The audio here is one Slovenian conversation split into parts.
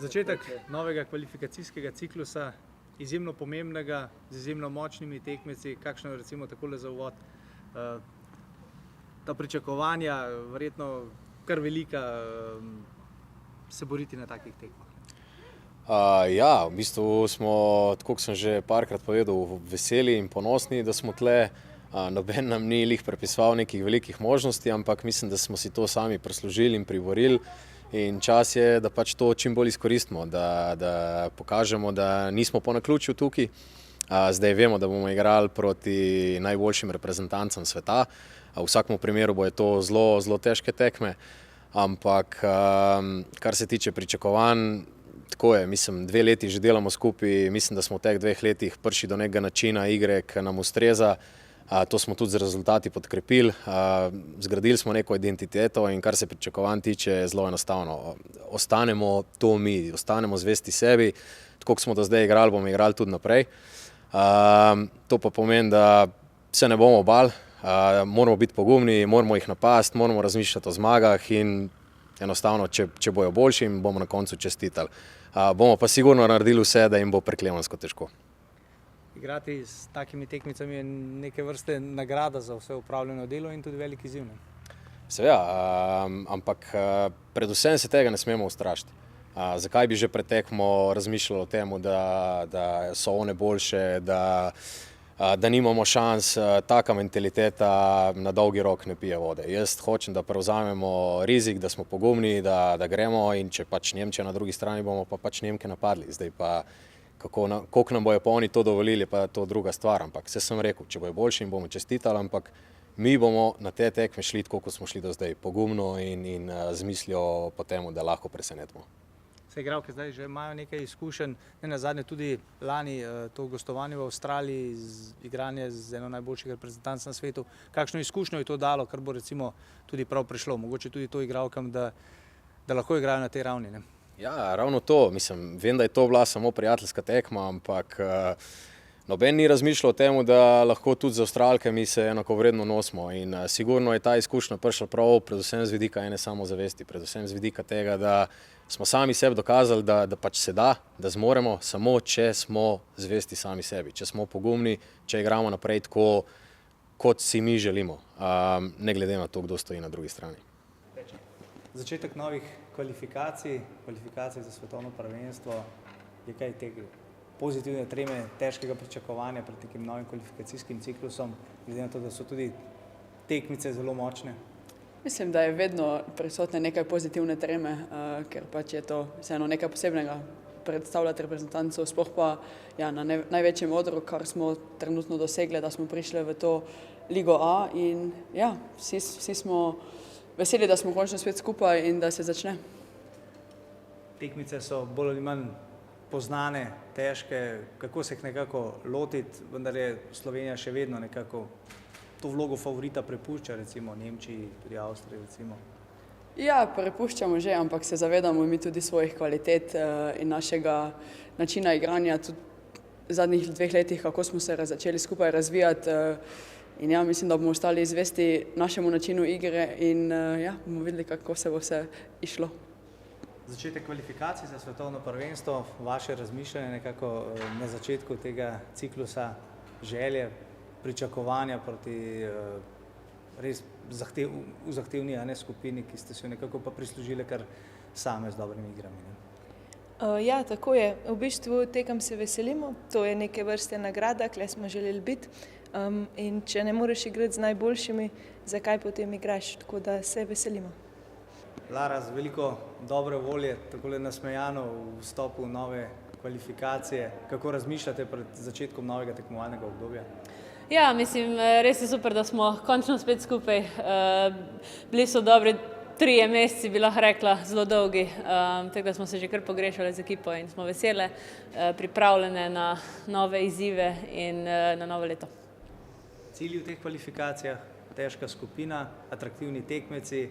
Začetek novega kvalifikacijskega ciklusa, izjemno pomembnega, z izjemno močnimi tekmeci, kakšno je recimo takole za uvod. Ta pričakovanja, verjetno kar velika, se boriti na takih tekmah. Ja, v bistvu smo, tako kot sem že parkrat povedal, veseli in ponosni, da smo tle. Noben nam ni lih prepisoval nekih velikih možnosti, ampak mislim, da smo si to sami prislužili in priborili. In čas je, da pač to čim bolj izkoristimo, da pokažemo, da nismo po naključju tukaj. Zdaj vemo, da bomo igrali proti najboljšim reprezentancem sveta. V vsakem primeru bojo to zelo, zelo težke tekme, ampak kar se tiče pričakovanj, tako je, mislim, 2 leti že delamo skupaj, mislim, da smo v teh 2 letih prišli do nekega načina igre, ki nam ustreza. To smo tudi z rezultati podkrepili, zgradili smo neko identiteto in kar se pričakovanj tiče, je zelo enostavno. Ostanemo to mi, ostanemo zvesti sebi, tako kot smo do zdaj igrali, bomo igrali tudi naprej. To pa pomeni, da se ne bomo bali, moramo biti pogumni, moramo jih napasti, moramo razmišljati o zmagah in enostavno, če bojo boljši, jim bomo na koncu čestitali. Bomo pa sigurno naredili vse, da jim bo preklemansko težko. Igrati s takimi tekmicami je neke vrste nagrada za vse opravljeno delo in tudi velik izziv. Seveda, ampak predvsem se tega ne smemo ustrašiti. Zakaj bi že pred tekmo razmišljali o tem, da so one boljše, da nimamo šans, taka mentaliteta na dolgi rok ne pije vode. Jaz hočem, da prevzamemo rizik, da smo pogumni, da gremo in če pač Nemčija na drugi strani, bomo pa pač Nemke napadli. Zdaj pa koliko nam bojo pa oni to dovolili, pa je to druga stvar, ampak vse sem rekel, če bojo boljši in bomo čestitali, ampak mi bomo na te tekme šli tako, kot smo šli do zdaj, pogumno in z mislijo po temu, da lahko presenetimo. Vse igralke zdaj že imajo nekaj izkušenj, ne nazadnje tudi lani to gostovanje v Avstraliji, igranje z eno najboljših reprezentanc na svetu. Kakšno izkušnjo je to dalo, kar bo recimo tudi prav prišlo, mogoče tudi to igralkam, da lahko igrajo na tej ravni, ne? Ja, ravno to, mislim, vem, da je to bila samo prijateljska tekma, ampak noben ni razmišljal o tem, da lahko tudi z Avstralkami se enakovredno nosimo in sigurno je ta izkušnja prišla prav, predvsem z vidika ene samozavesti, predvsem z vidika tega, da smo sami sebi dokazali, da pač se da, da zmoremo, samo če smo zvesti sami sebi, če smo pogumni, če igramo naprej tako, kot si mi želimo, ne glede na to, kdo stoji na drugi strani. Začetek novih kvalifikacij za svetovno prvenstvo, je kaj tega pozitivne treme, težkega pričakovanja pred takim novim kvalifikacijskim ciklusom, glede na to, da so tudi tekmice zelo močne? Mislim, da je vedno prisotne nekaj pozitivne treme, ker pač je to vseeno nekaj posebnega predstavljati reprezentanco, sploh pa ja, na največjem odru, kar smo trenutno dosegli, da smo prišli v to Ligo A in ja, vsi smo veseli, da smo končno spet skupaj in da se začne. Tekmice so bolj ali manj poznane, težke, kako se jih nekako lotiti, vendar je Slovenija še vedno nekako to vlogo favorita prepušča, recimo Nemčiji, tudi Avstriji, recimo. Ja, prepuščamo že, ampak se zavedamo mi tudi svojih kvalitet in našega načina igranja, tudi v zadnjih 2 letih, kako smo se začeli skupaj razvijati. In ja, mislim, da bomo ostali zvesti našemu načinu igre in ja, bomo videli, kako se bo vse išlo. Začetek kvalifikacij za svetovno prvenstvo, vaše razmišljanje nekako na začetku tega ciklusa, želje, pričakovanja proti res v zahtevni skupini, ki ste se nekako pa prislužili kar same z dobrimi igrami, ne? Ja, tako je. V bistvu tekem se veselimo, to je neke vrste nagrada, kje smo želeli biti. In če ne moreš igrati z najboljšimi, zakaj potem igraš, tako da se veselimo. Lara, z veliko dobre volje, takole nasmejano v vstopu v nove kvalifikacije, kako razmišljate pred začetkom novega tekmovalnega obdobja? Ja, mislim, res je super, da smo končno spet skupaj. Bili so dobri 3 meseci, bi lahko rekla, zelo dolgi, tako da smo se že kar pogrešali z ekipo in smo vesele, pripravljene na nove izzive in na novo leto. Cilji v teh kvalifikacijah, težka skupina, atraktivni tekmeci,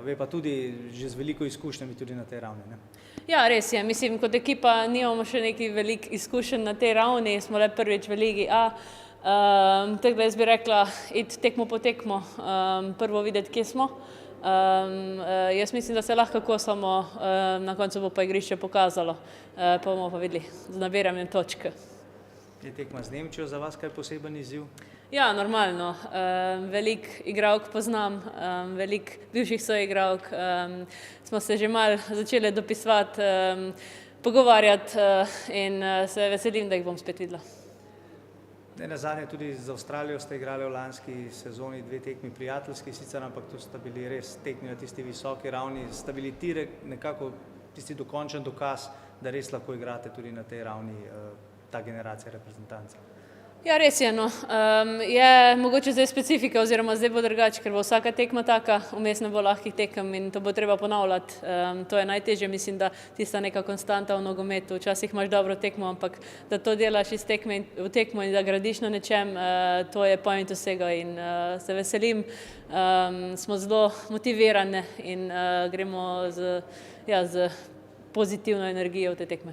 ve pa tudi že z veliko izkušnjami tudi na tej ravni, ne? Ja, res je. Mislim, kot ekipa nimamo še nekaj veliko izkušenj na tej ravni, smo le prvič v Ligi A. Tako da jaz bi rekla, iti tekmo po tekmo, prvo videti, kje smo, Jaz mislim, da se lahko kako samo na koncu bo pa igrišče pokazalo, pa bomo pa videli z nabiranjem točk. Je tekma z Nemčijo za vas kaj poseben izziv? Ja, normalno. Veliko igralk poznam, veliko bivših soigralk. Smo se že malo začeli dopisovati, pogovarjati in se veselim, da jih bom spet videla. Nenazadnje tudi z Avstralijo ste igrali v lanski sezoni 2 tekmi prijateljski, sicer, ampak to sta bili res tekmi na tisti visoki ravni. Sta bili nekako tisti dokončen dokaz, da res lahko igrate tudi na tej ravni ta generacija reprezentancev. Ja, res je, no. Je mogoče zdaj specifika oziroma zdaj bo drugače, ker bo vsaka tekma taka, vmes ne bo lahkih tekem in to bo treba ponavljati. To je najtežje, mislim, da tista neka konstanta v nogometu. Včasih imaš dobro tekmo, ampak da to delaš iz tekme v tekmo in da gradiš na nečem, to je point vsega in se veselim. Smo zelo motivirane in gremo z pozitivno energijo v te tekme.